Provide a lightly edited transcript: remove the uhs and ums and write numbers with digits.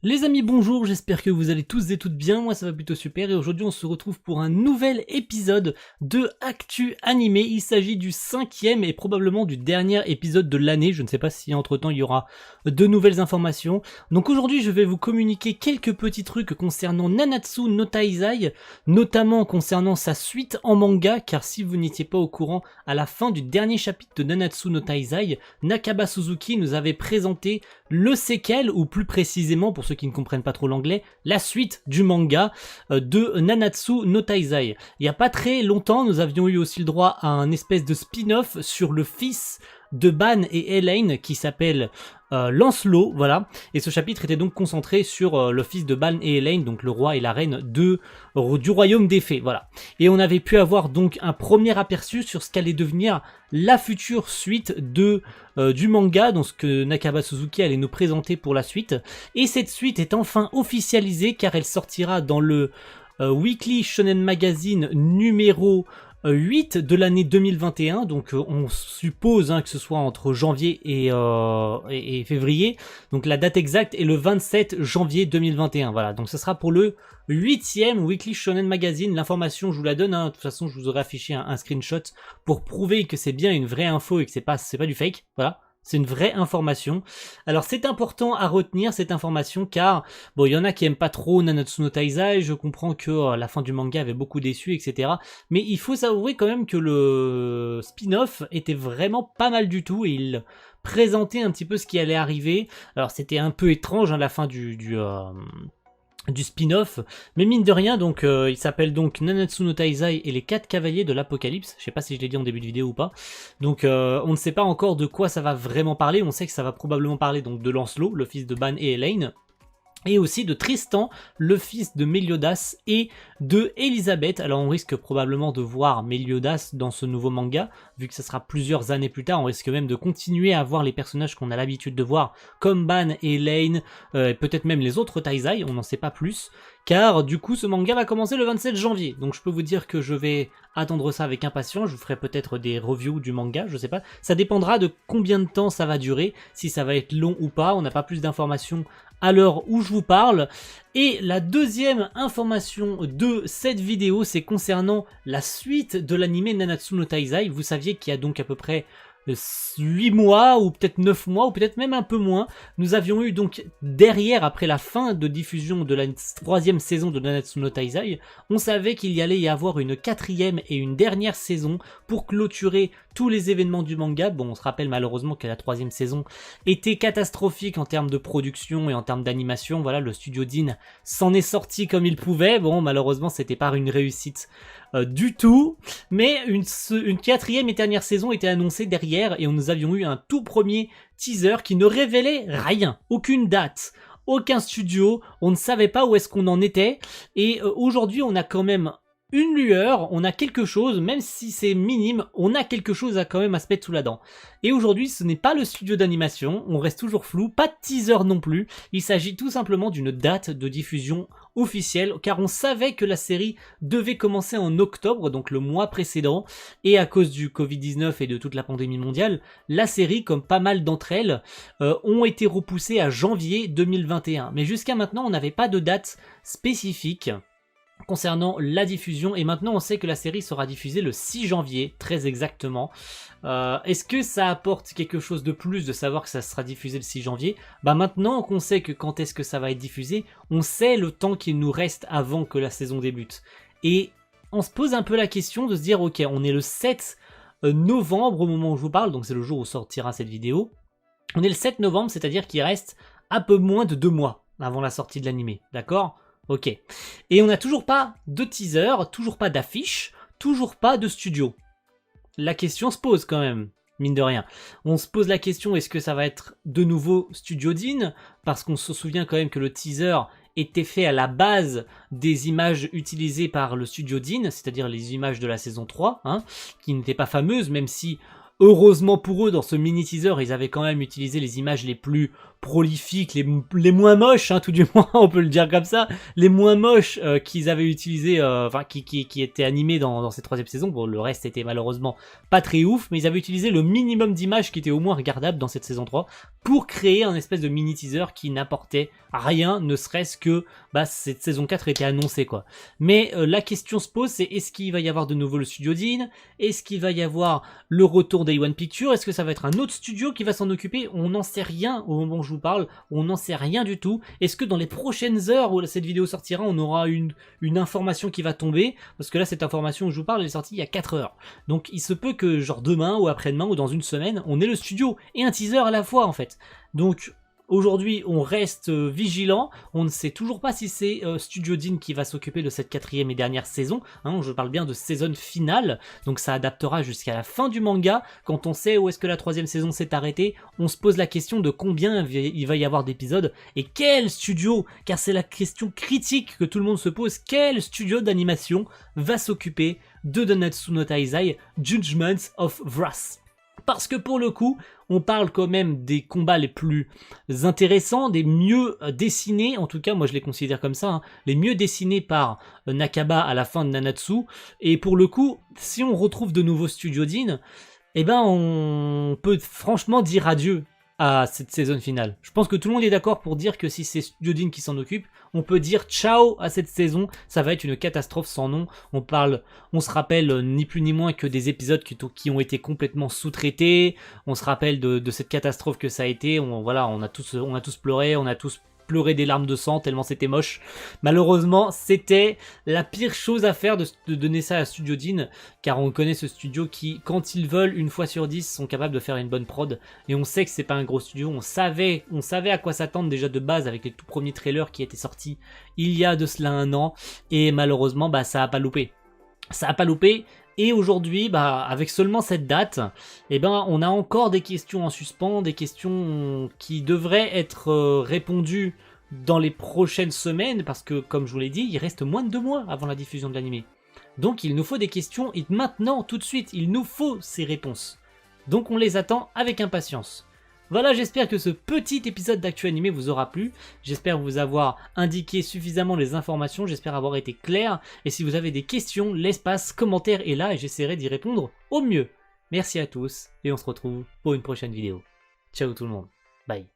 Les amis, bonjour, j'espère que vous allez tous et toutes bien, moi ça va plutôt super et aujourd'hui on se retrouve pour un nouvel épisode de Actu Animé. Il s'agit du 5e et probablement du dernier épisode de l'année, je ne sais pas si entre temps il y aura de nouvelles informations. Donc aujourd'hui je vais vous communiquer quelques petits trucs concernant Nanatsu no Taizai, notamment concernant sa suite en manga, car si vous n'étiez pas au courant, à la fin du dernier chapitre de Nanatsu no Taizai, Nakaba Suzuki nous avait présenté le sequel, ou plus précisément pour ceux qui ne comprennent pas trop l'anglais, la suite du manga de Nanatsu no Taizai. Il n'y a pas très longtemps, nous avions eu aussi le droit à un espèce de spin-off sur le fils de Ban et Elaine qui s'appelle Lancelot, voilà. Et ce chapitre était donc concentré sur le fils de Ban et Elaine, donc le roi et la reine du royaume des fées, voilà. Et on avait pu avoir donc un premier aperçu sur ce qu'allait devenir la future suite du manga, donc ce que Nakaba Suzuki allait nous présenter pour la suite. Et cette suite est enfin officialisée car elle sortira dans le Weekly Shonen Magazine numéro 8 de l'année 2021, donc on suppose que ce soit entre janvier et février, donc la date exacte est le 27 janvier 2021, voilà, donc ce sera pour le 8e Weekly Shonen Magazine. L'information je vous la donne, de toute façon je vous aurai affiché un screenshot pour prouver que c'est bien une vraie info et que c'est pas du fake, voilà. C'est une vraie information. Alors c'est important à retenir cette information car bon, il y en a qui aiment pas trop Nanatsu no Taizai, je comprends que la fin du manga avait beaucoup déçu, etc. Mais il faut s'avouer quand même que le spin-off était vraiment pas mal du tout et il présentait un petit peu ce qui allait arriver. Alors c'était un peu étrange la fin du spin-off, mais mine de rien, donc il s'appelle donc Nanatsu no Taizai et les 4 cavaliers de l'apocalypse. Je sais pas si je l'ai dit en début de vidéo ou pas. Donc on ne sait pas encore de quoi ça va vraiment parler. On sait que ça va probablement parler donc de Lancelot, le fils de Ban et Elaine, et aussi de Tristan, le fils de Meliodas, et de Elisabeth. Alors on risque probablement de voir Meliodas dans ce nouveau manga, vu que ça sera plusieurs années plus tard. On risque même de continuer à voir les personnages qu'on a l'habitude de voir, comme Ban et Elaine, et peut-être même les autres Taizai, on n'en sait pas plus, car du coup ce manga va commencer le 27 janvier. Donc je peux vous dire que je vais attendre ça avec impatience, je vous ferai peut-être des reviews du manga, je sais pas. Ça dépendra de combien de temps ça va durer, si ça va être long ou pas, on n'a pas plus d'informations à l'heure où je vous parle. Et la deuxième information de cette vidéo, c'est concernant la suite de l'anime Nanatsu no Taizai. Vous saviez qu'il y a donc à peu près 8 mois, ou peut-être 9 mois, ou peut-être même un peu moins, nous avions eu donc derrière, après la fin de diffusion de la 3e saison de Nanatsu no Taizai, on savait qu'il y allait y avoir une 4e et une dernière saison pour clôturer tous les événements du manga. Bon, on se rappelle malheureusement que la 3e saison était catastrophique en termes de production et en termes d'animation. Voilà, le studio Dean s'en est sorti comme il pouvait. Bon, malheureusement, c'était pas une réussite du tout, mais une 4e et dernière saison était annoncée derrière et nous avions eu un tout premier teaser qui ne révélait rien, aucune date, aucun studio, on ne savait pas où est-ce qu'on en était, et aujourd'hui on a quand même une lueur, on a quelque chose, même si c'est minime, on a quelque chose à quand même à se mettre sous la dent. Et aujourd'hui, ce n'est pas le studio d'animation, on reste toujours flou, pas de teaser non plus, il s'agit tout simplement d'une date de diffusion officielle, car on savait que la série devait commencer en octobre, donc le mois précédent, et à cause du Covid-19 et de toute la pandémie mondiale, la série, comme pas mal d'entre elles, ont été repoussées à janvier 2021. Mais jusqu'à maintenant, on n'avait pas de date spécifique concernant la diffusion, et maintenant on sait que la série sera diffusée le 6 janvier, très exactement. Est-ce que ça apporte quelque chose de plus de savoir que ça sera diffusé le 6 janvier? Bah maintenant qu'on sait que quand est-ce que ça va être diffusé, on sait le temps qu'il nous reste avant que la saison débute. Et on se pose un peu la question de se dire, ok, on est le 7 novembre au moment où je vous parle, donc c'est le jour où sortira cette vidéo. On est le 7 novembre, c'est-à-dire qu'il reste un peu moins de 2 mois avant la sortie de l'animé, d'accord? Ok. Et on n'a toujours pas de teaser, toujours pas d'affiche, toujours pas de studio. La question se pose quand même, mine de rien. On se pose la question, est-ce que ça va être de nouveau Studio Dean? Parce qu'on se souvient quand même que le teaser était fait à la base des images utilisées par le Studio Dean, c'est-à-dire les images de la saison 3, qui n'étaient pas fameuses, même si heureusement pour eux, dans ce mini-teaser, ils avaient quand même utilisé les images les plus prolifiques, les moins moches, hein, tout du moins, on peut le dire comme ça, les moins moches qu'ils avaient utilisé, qui étaient animés dans cette troisième saison. Bon, le reste était malheureusement pas très ouf, mais ils avaient utilisé le minimum d'images qui étaient au moins regardables dans cette saison 3 pour créer un espèce de mini teaser qui n'apportait rien, ne serait-ce que cette saison 4 était annoncée, quoi. Mais la question se pose, c'est est-ce qu'il va y avoir de nouveau le studio Dean? Est-ce qu'il va y avoir le retour d'A1 Pictures? Est-ce que ça va être un autre studio qui va s'en occuper? On n'en sait rien au moment où je vous parle, on n'en sait rien du tout. Est-ce que dans les prochaines heures où cette vidéo sortira, on aura une information qui va tomber? Parce que là, cette information où je vous parle, elle est sortie il y a 4 heures. Donc il se peut que genre demain ou après-demain ou dans une semaine, on ait le studio et un teaser à la fois en fait. Donc aujourd'hui, on reste vigilant. On ne sait toujours pas si c'est Studio Dean qui va s'occuper de cette quatrième et dernière saison. Hein, je parle bien de saison finale. Donc ça adaptera jusqu'à la fin du manga. Quand on sait où est-ce que la troisième saison s'est arrêtée, on se pose la question de combien il va y avoir d'épisodes et quel studio, car c'est la question critique que tout le monde se pose, quel studio d'animation va s'occuper de Nanatsu no Taizai Judgment of Wrath? Parce que pour le coup, on parle quand même des combats les plus intéressants, des mieux dessinés, en tout cas moi je les considère comme ça, hein, les mieux dessinés par Nakaba à la fin de Nanatsu. Et pour le coup, si on retrouve de nouveaux Studio Dean, eh ben on peut franchement dire adieu à cette saison finale. Je pense que tout le monde est d'accord pour dire que si c'est Studio Dean qui s'en occupe, on peut dire ciao à cette saison, ça va être une catastrophe sans nom. On se rappelle ni plus ni moins que des épisodes qui ont été complètement sous-traités, on se rappelle de cette catastrophe que ça a été, on a tous pleuré, on a tous pleurer des larmes de sang tellement c'était moche. Malheureusement, c'était la pire chose à faire de donner ça à Studio Dean, car on connaît ce studio qui, quand ils veulent, une fois sur 10, sont capables de faire une bonne prod. Et on sait que c'est pas un gros studio, on savait à quoi s'attendre déjà de base avec les tout premiers trailers qui étaient sortis il y a de cela un an, et malheureusement, ça a pas loupé. Ça a pas loupé. Et aujourd'hui, avec seulement cette date, on a encore des questions en suspens, des questions qui devraient être répondues dans les prochaines semaines, parce que, comme je vous l'ai dit, il reste moins de 2 mois avant la diffusion de l'anime. Donc il nous faut des questions, et maintenant, tout de suite, il nous faut ces réponses. Donc on les attend avec impatience. Voilà, j'espère que ce petit épisode d'Actu Animé vous aura plu, j'espère vous avoir indiqué suffisamment les informations, j'espère avoir été clair, et si vous avez des questions, l'espace commentaire est là et j'essaierai d'y répondre au mieux. Merci à tous, et on se retrouve pour une prochaine vidéo. Ciao tout le monde, bye.